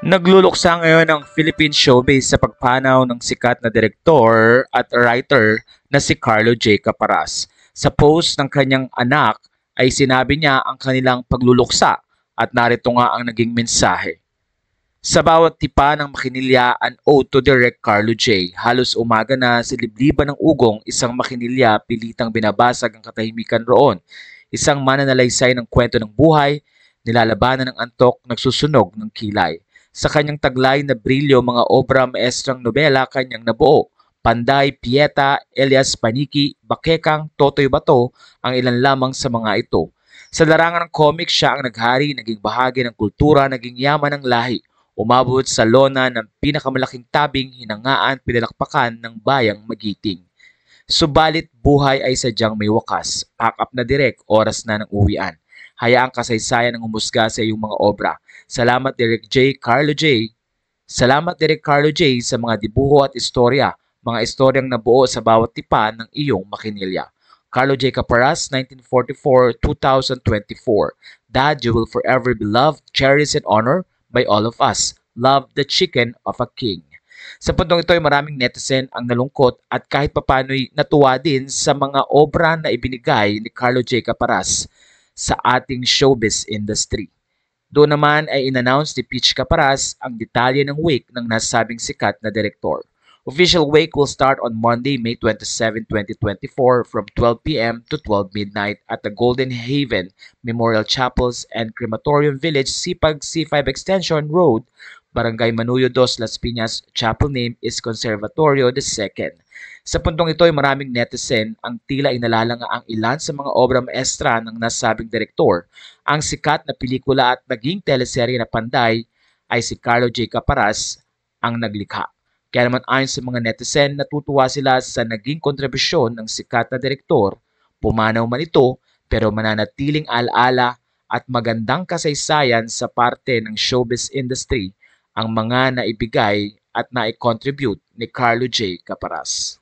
Nagluluksa ngayon ang Philippine showbiz sa pagpanaw ng sikat na direktor at writer na si Carlo J. Caparas. Sa post ng kanyang anak ay sinabi niya ang kanilang pagluluksa at narito nga ang naging mensahe. Sa bawat tipa ng makinilya, an ode to Direk Carlo J. Halos umaga na sa libliban ng ugong, isang makinilya pilitang binabasag ang katahimikan roon. Isang mananalaysay ng kwento ng buhay, nilalabanan ng antok, nagsusunog ng kilay. Sa kanyang taglay na brilyo, mga obra maestrang nobela kanyang nabuo. Panday, Pieta, Elias Paniki, Bakekang, Totoy Bato ang ilan lamang sa mga ito. Sa larangan ng comics, siya ang naghari, naging bahagi ng kultura, naging yaman ng lahi. Umabot sa lona ng pinakamalaking tabing, hinangaan, pinalakpakan ng bayang magiting. Subalit buhay ay sadyang may wakas. Pack up na direk, oras na ng uwian. Hayaang kasaysayan ng humusga sa iyong mga obra. Salamat Direk J. Carlo J. Salamat Direk Carlo J. sa mga dibuho at istorya, mga istoryang nabuo sa bawat tipa ng iyong makinilya. Carlo J. Caparas, 1944-2024. Dad, you will forever be loved, cherished, and honored by all of us. Love, the chicken of a king. Sa puntong ito ay maraming netizen ang nalungkot at kahit papano'y natuwa din sa mga obra na ibinigay ni Carlo J. Caparas sa ating showbiz industry. Doon naman ay in-announce ni Peach Caparas ang detalye ng wake ng nasabing sikat na direktor. Official wake will start on Monday, May 27, 2024 from 12 p.m. to 12 midnight at the Golden Haven Memorial Chapels and Crematorium Village, Sipag C5 Extension Road, Barangay Manuyo 2, Las Piñas. Chapel name is Conservatorio II. Sa puntong ito ay maraming netizen ang tila inalalanga ang ilan sa mga obra maestra ng nasabing direktor. Ang sikat na pelikula at naging teleserye na Panday ay si Carlo J. Caparas ang naglikha. Kaya naman ayon sa mga netizen, natutuwa sila sa naging kontribusyon ng sikat na direktor. Pumanaw man ito pero mananatiling alaala at magandang kasaysayan sa parte ng showbiz industry ang mga naibigay at nai-contribute ni Carlo J. Caparas.